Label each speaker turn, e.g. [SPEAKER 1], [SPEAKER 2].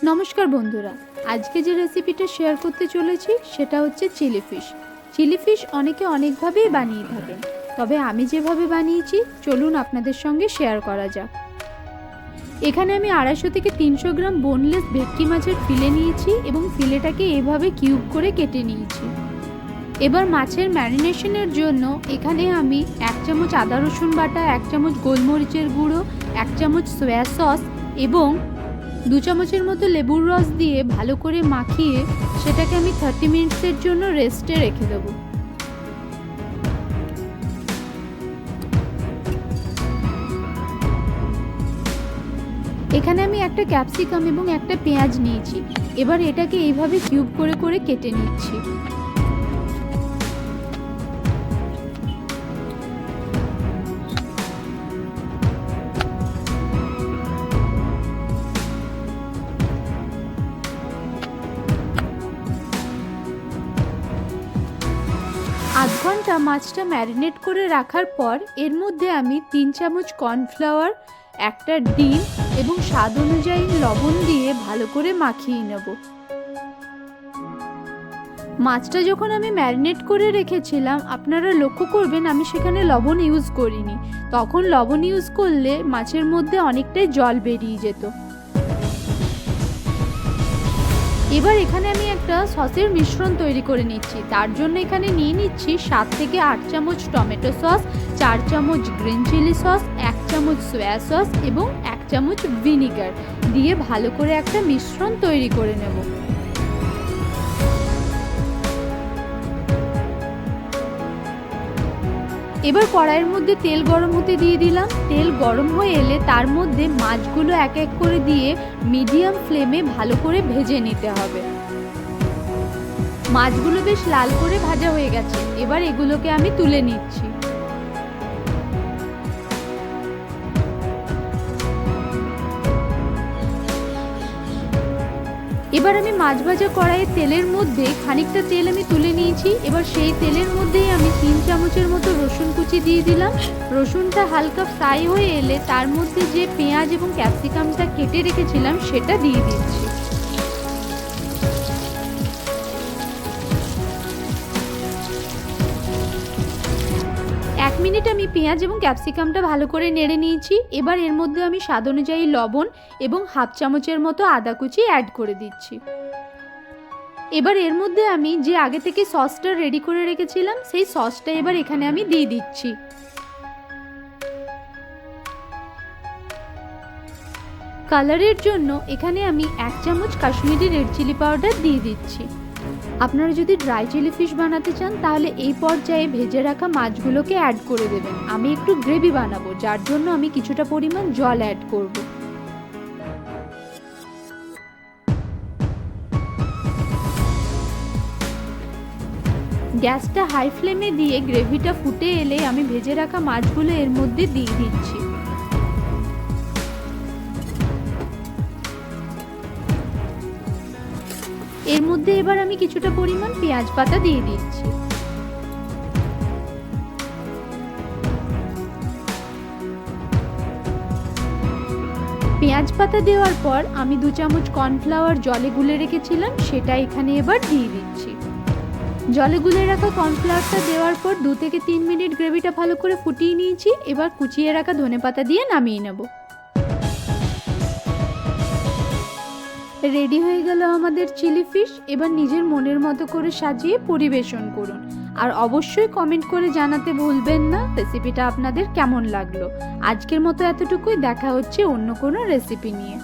[SPEAKER 1] নমস্কার বন্ধুরা, আজকে যে রেসিপিটা শেয়ার করতে চলেছি সেটা হচ্ছে চিলি ফিশ। চিলি ফিশ অনেকে অনেকভাবেই বানিয়ে থাকেন, তবে আমি যেভাবে বানিয়েছি চলুন আপনাদের সঙ্গে শেয়ার করা যাক। এখানে আমি 250 থেকে 300 গ্রাম বোনলেস ভেটকি মাছের ফিলে নিয়েছি এবং ফিলেটাকে এভাবে কিউব করে কেটে নিয়েছি। এবার মাছের ম্যারিনেশনের জন্য এখানে আমি 1 চামচ আদা রসুন বাটা, 1 চামচ গোলমরিচের গুঁড়ো, 1 চামচ সয়া সস এবং 2 চামচের মতো লেবুর রস দিয়ে ভালো করে মাখিয়ে সেটাকে আমি 30 মিনিটসের জন্য রেস্টে রেখে দেবো। এখানে আমি একটা ক্যাপসিকাম এবং একটা পেঁয়াজ নিয়েছি। এবার এটাকে এইভাবে কিউব করে করে কেটে নিচ্ছি। আধ ঘন্টা মাছটা ম্যারিনেট করে রাখার পর এর মধ্যে আমি 3 চামচ কর্নফ্লাওয়ার, একটা ডিম এবং স্বাদ অনুযায়ী লবণ দিয়ে ভালো করে মাখিয়ে নেব। মাছটা যখন আমি ম্যারিনেট করে রেখেছিলাম আপনারা লক্ষ্য করবেন আমি সেখানে লবণ ইউজ করিনি। তখন লবণ ইউজ করলে মাছের মধ্যে অনেকটাই জল বেরিয়ে যেত। এবার এখানে আমি একটা সসের মিশ্রণ তৈরি করে নিচ্ছি। তার জন্য এখানে নিয়ে নিচ্ছি 7 থেকে 8 চামচ টমেটো সস, 4 চামচ গ্রিন চিলি সস, 1 চামচ সয়া সস এবং 1 চামচ ভিনিগার দিয়ে ভালো করে একটা মিশ্রণ তৈরি করে নেব। এবার কড়াইয়ের মধ্যে তেল গরম হতে দিয়ে দিলাম। তেল গরম হয়ে এলে তার মধ্যে মাছগুলো এক এক করে দিয়ে মিডিয়াম ফ্লেমে ভালো করে ভেজে নিতে হবে। মাছগুলো বেশ লাল করে ভাজা হয়ে গেছে, এবার এগুলোকে আমি তুলে নিচ্ছি। এবার আমি মাছ ভাজা কড়াইয়ের তেলের মধ্যে খানিকটা তেল আমি তুলে নিয়েছি। এবার সেই তেলের মধ্যেই আমি 3 চামচের মতো রসুন কুচি দিয়ে দিলাম। রসুনটা হালকা ফ্রাই হয়ে এলে তার মধ্যে যে পেঁয়াজ এবং ক্যাপসিকামটা কেটে রেখেছিলাম সেটা দিয়ে দিচ্ছি। এক মিনিট আমি পেঁয়াজ এবং ক্যাপসিকামটা ভালো করে নেড়ে নিয়েছি। এবার এর মধ্যে আমি স্বাদ অনুযায়ী লবণ এবং হাফ চামচের মতো আদা কুচি অ্যাড করে দিচ্ছি। এবার এর মধ্যে আমি যে আগে থেকে সসটা রেডি করে রেখেছিলাম সেই সসটা এবার এখানে আমি দিয়ে দিচ্ছি। কালারের জন্য এখানে আমি 1 চামচ কাশ্মীরি রেড চিলি পাউডার দিয়ে দিচ্ছি। আপনারা যদি ড্রাই চিলি ফিশ বানাতে চান তাহলে এই পর্যায়ে ভেজে রাখা মাছগুলোকে অ্যাড করে দেবেন। আমি একটু গ্রেভি বানাবো, যার জন্য আমি কিছুটা পরিমাণ জল অ্যাড করব। গ্যাসটা হাই ফ্লেমে দিয়ে গ্রেভিটা ফুটে এলে আমি ভেজে রাখা মাছগুলো এর মধ্যে দিয়ে দিচ্ছি। এর মধ্যে এবার আমি কিছুটা পরিমাণ পেঁয়াজ পাতা দিয়ে দিচ্ছি। পেঁয়াজ পাতা দেওয়ার পর আমি 2 চামচ কর্নফ্লাওয়ার জলে গুলে রেখেছিলাম সেটা এখানে এবার দিয়ে দিচ্ছি। জলে গুলে রাখা কর্নফ্লাওয়ারটা দেওয়ার পর 2 থেকে 3 মিনিট গ্রেভিটা ভালো করে ফুটিয়ে নিয়েছি। এবার কুচিয়ে রাখা ধনেপাতা দিয়ে নামিয়ে নেব। রেডি হয়ে গেল আমাদের চিলি ফিশ। এবার নিজের মনের মতো করে সাজিয়ে পরিবেশন করুন। আর অবশ্যই কমেন্ট করে জানাতে ভুলবেন না রেসিপিটা আপনাদের কেমন লাগলো। আজকের মতো এতটুকুই, দেখা হচ্ছে অন্য কোনো রেসিপি নিয়ে।